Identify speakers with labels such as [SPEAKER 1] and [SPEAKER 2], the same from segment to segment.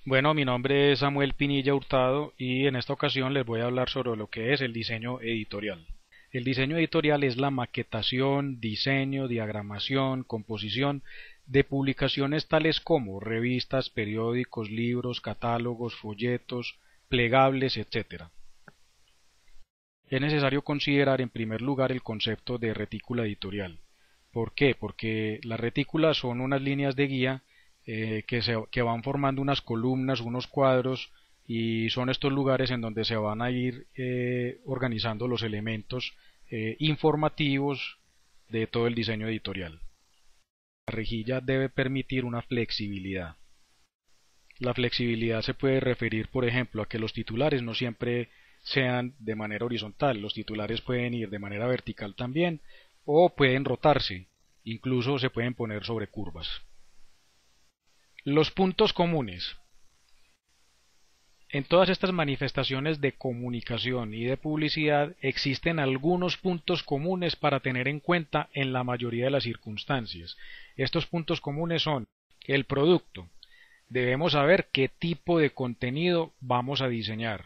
[SPEAKER 1] Bueno, mi nombre es Samuel Pinilla Hurtado y en esta ocasión les voy a hablar sobre lo que es el diseño editorial. El diseño editorial es la maquetación, diseño, diagramación, composición de publicaciones tales como revistas, periódicos, libros, catálogos, folletos, plegables, etc. Es necesario considerar en primer lugar el concepto de retícula editorial. ¿Por qué? Porque las retículas son unas líneas de guía que van formando unas columnas, unos cuadros, y son estos lugares en donde se van a ir organizando los elementos informativos de todo el diseño editorial. La rejilla debe permitir una flexibilidad. La flexibilidad se puede referir, por ejemplo, a que los titulares no siempre sean de manera horizontal, los titulares pueden ir de manera vertical también, o pueden rotarse, incluso se pueden poner sobre curvas. Los puntos comunes. En todas estas manifestaciones de comunicación y de publicidad existen algunos puntos comunes para tener en cuenta en la mayoría de las circunstancias. Estos puntos comunes son el producto. Debemos saber qué tipo de contenido vamos a diseñar,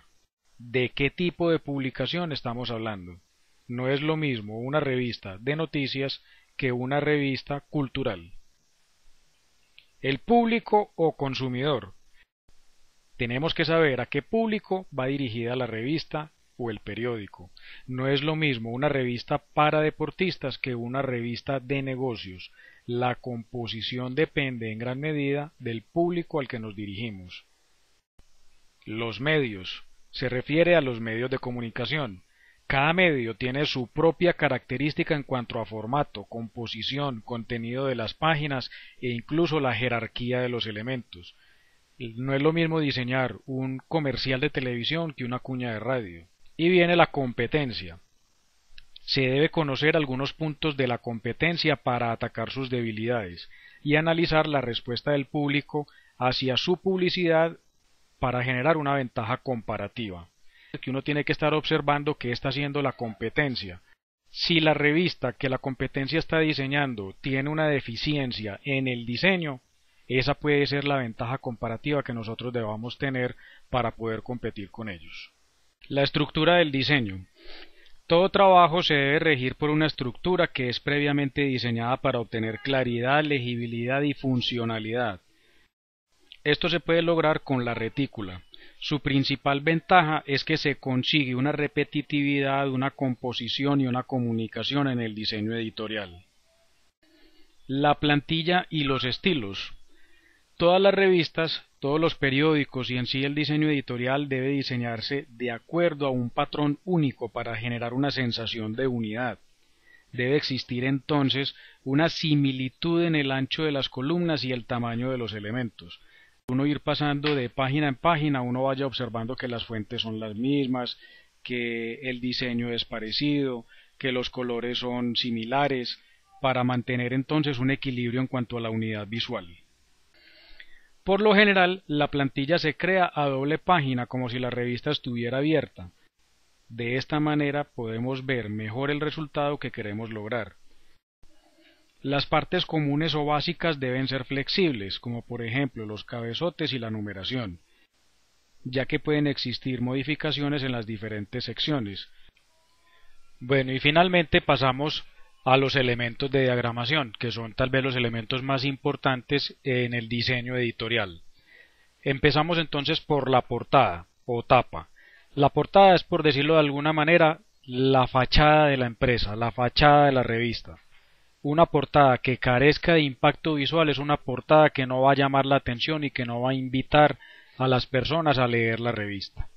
[SPEAKER 1] de qué tipo de publicación estamos hablando. No es lo mismo una revista de noticias que una revista cultural. El público o consumidor. Tenemos que saber a qué público va dirigida la revista o el periódico. No es lo mismo una revista para deportistas que una revista de negocios. La composición depende en gran medida del público al que nos dirigimos. Los medios. Se refiere a los medios de comunicación. Cada medio tiene su propia característica en cuanto a formato, composición, contenido de las páginas e incluso la jerarquía de los elementos. No es lo mismo diseñar un comercial de televisión que una cuña de radio. Y viene la competencia. Se debe conocer algunos puntos de la competencia para atacar sus debilidades y analizar la respuesta del público hacia su publicidad para generar una ventaja comparativa. Que uno tiene que estar observando qué está haciendo la competencia. Si la revista que la competencia está diseñando tiene una deficiencia en el diseño, esa puede ser la ventaja comparativa que nosotros debamos tener para poder competir con ellos. La estructura del diseño. Todo trabajo se debe regir por una estructura que es previamente diseñada para obtener claridad, legibilidad y funcionalidad. Esto se puede lograr con la retícula. Su principal ventaja es que se consigue una repetitividad, una composición y una comunicación en el diseño editorial. La plantilla y los estilos. Todas las revistas, todos los periódicos y en sí el diseño editorial debe diseñarse de acuerdo a un patrón único para generar una sensación de unidad. Debe existir entonces una similitud en el ancho de las columnas y el tamaño de los elementos. Uno ir pasando de página en página, uno vaya observando que las fuentes son las mismas, que el diseño es parecido, que los colores son similares, para mantener entonces un equilibrio en cuanto a la unidad visual. Por lo general, la plantilla se crea a doble página como si la revista estuviera abierta. De esta manera podemos ver mejor el resultado que queremos lograr. Las partes comunes o básicas deben ser flexibles, como por ejemplo los cabezotes y la numeración, ya que pueden existir modificaciones en las diferentes secciones. Bueno, y finalmente pasamos a los elementos de diagramación, que son tal vez los elementos más importantes en el diseño editorial. Empezamos entonces por la portada o tapa. La portada es, por decirlo de alguna manera, la fachada de la empresa, la fachada de la revista. Una portada que carezca de impacto visual es una portada que no va a llamar la atención y que no va a invitar a las personas a leer la revista.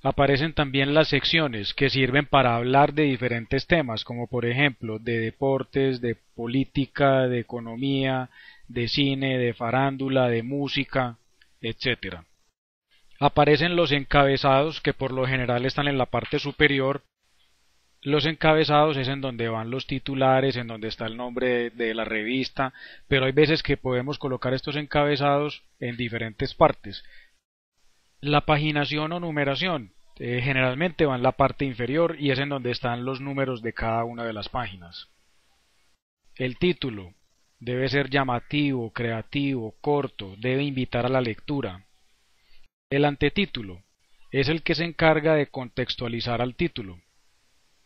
[SPEAKER 1] Aparecen también las secciones que sirven para hablar de diferentes temas, como por ejemplo de deportes, de política, de economía, de cine, de farándula, de música, etc. Aparecen los encabezados, que por lo general están en la parte superior. Los encabezados es en donde van los titulares, en donde está el nombre de la revista, pero hay veces que podemos colocar estos encabezados en diferentes partes. La paginación o numeración generalmente va en la parte inferior y es en donde están los números de cada una de las páginas. El título Debe ser llamativo, creativo, corto, debe invitar a la lectura. El antetítulo es el que se encarga de contextualizar al título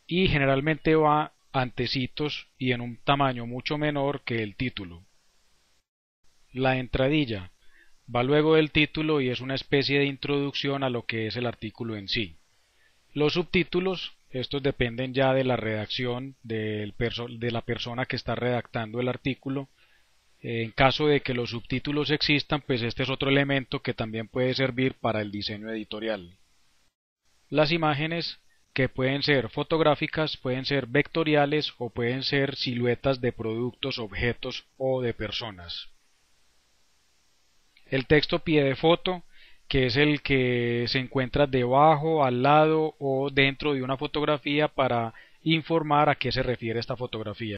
[SPEAKER 1] y generalmente va antecitos y en un tamaño mucho menor que el título. La entradilla va luego del título y es una especie de introducción a lo que es el artículo en sí. Los subtítulos, estos dependen ya de la redacción de la persona que está redactando el artículo. En caso de que los subtítulos existan, pues este es otro elemento que también puede servir para el diseño editorial. Las imágenes, que pueden ser fotográficas, pueden ser vectoriales o pueden ser siluetas de productos, objetos o de personas. El texto pie de foto, que es el que se encuentra debajo, al lado o dentro de una fotografía para informar a qué se refiere esta fotografía.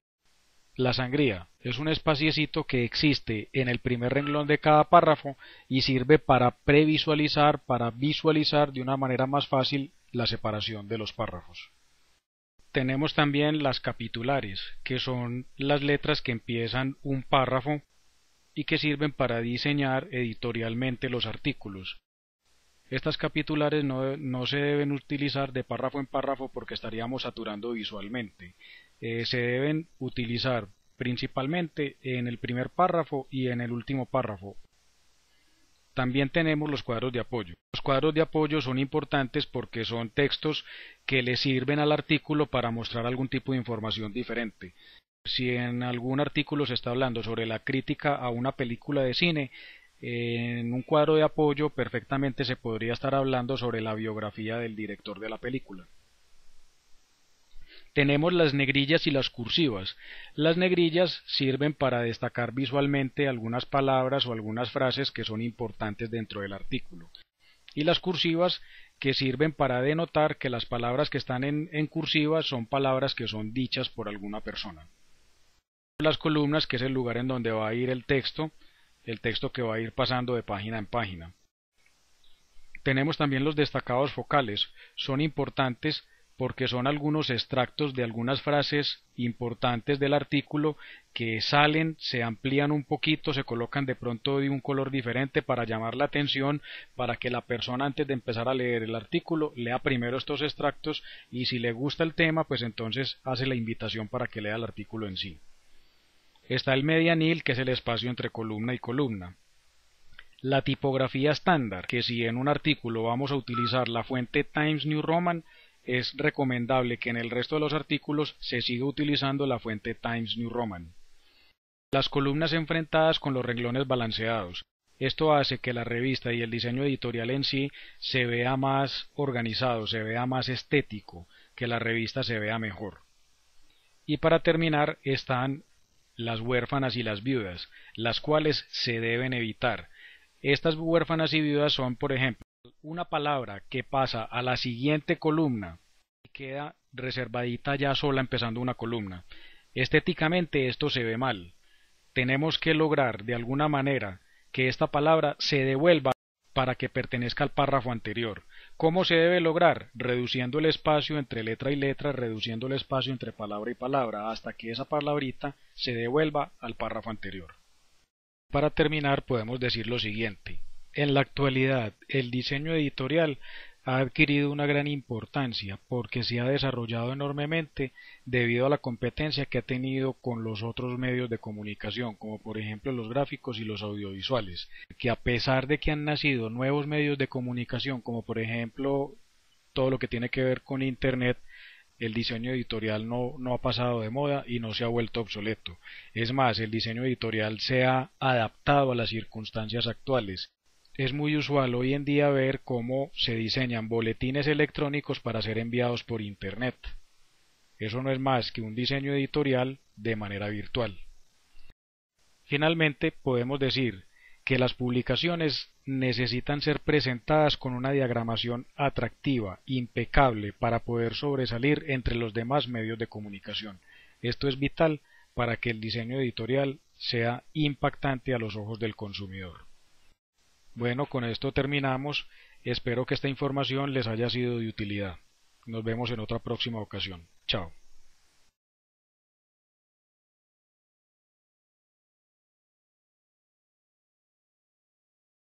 [SPEAKER 1] La sangría es un espaciecito que existe en el primer renglón de cada párrafo y sirve para previsualizar, para visualizar de una manera más fácil la separación de los párrafos. Tenemos también las capitulares, que son las letras que empiezan un párrafo y que sirven para diseñar editorialmente los artículos. Estas capitulares no se deben utilizar de párrafo en párrafo porque estaríamos saturando visualmente. Se deben utilizar principalmente en el primer párrafo y en el último párrafo. También tenemos los cuadros de apoyo. Los cuadros de apoyo son importantes porque son textos que le sirven al artículo para mostrar algún tipo de información diferente. Si en algún artículo se está hablando sobre la crítica a una película de cine, en un cuadro de apoyo perfectamente se podría estar hablando sobre la biografía del director de la película. Tenemos las negrillas y las cursivas. Las negrillas sirven para destacar visualmente algunas palabras o algunas frases que son importantes dentro del artículo. Y las cursivas que sirven para denotar que las palabras que están en cursiva son palabras que son dichas por alguna persona. Las columnas, que es el lugar en donde va a ir el texto que va a ir pasando de página en página. Tenemos también los destacados focales. Son importantes porque son algunos extractos de algunas frases importantes del artículo que salen, se amplían un poquito, se colocan de pronto de un color diferente para llamar la atención, para que la persona antes de empezar a leer el artículo lea primero estos extractos y si le gusta el tema, pues entonces hace la invitación para que lea el artículo en sí. Está el medianil, que es el espacio entre columna y columna. La tipografía estándar, que si en un artículo vamos a utilizar la fuente Times New Roman, es recomendable que en el resto de los artículos se siga utilizando la fuente Times New Roman. Las columnas enfrentadas con los renglones balanceados. Esto hace que la revista y el diseño editorial en sí se vea más organizado, se vea más estético, que la revista se vea mejor. Y para terminar están las huérfanas y las viudas, las cuales se deben evitar. Estas huérfanas y viudas son, por ejemplo, una palabra que pasa a la siguiente columna y queda reservadita ya sola empezando una columna. Estéticamente esto se ve mal. Tenemos que lograr de alguna manera que esta palabra se devuelva para que pertenezca al párrafo anterior. ¿Cómo se debe lograr? Reduciendo el espacio entre letra y letra, reduciendo el espacio entre palabra y palabra, hasta que esa palabrita se devuelva al párrafo anterior. Para terminar, podemos decir lo siguiente. En la actualidad, el diseño editorial ha adquirido una gran importancia porque se ha desarrollado enormemente debido a la competencia que ha tenido con los otros medios de comunicación, como por ejemplo los gráficos y los audiovisuales, que a pesar de que han nacido nuevos medios de comunicación, como por ejemplo todo lo que tiene que ver con Internet, el diseño editorial no ha pasado de moda y no se ha vuelto obsoleto. Es más, el diseño editorial se ha adaptado a las circunstancias actuales. Es muy usual hoy en día ver cómo se diseñan boletines electrónicos para ser enviados por Internet. Eso no es más que un diseño editorial de manera virtual. Finalmente, podemos decir que las publicaciones necesitan ser presentadas con una diagramación atractiva, impecable, para poder sobresalir entre los demás medios de comunicación. Esto es vital para que el diseño editorial sea impactante a los ojos del consumidor. Bueno, con esto terminamos. Espero que esta información les haya sido de utilidad. Nos vemos en otra próxima ocasión. Chao.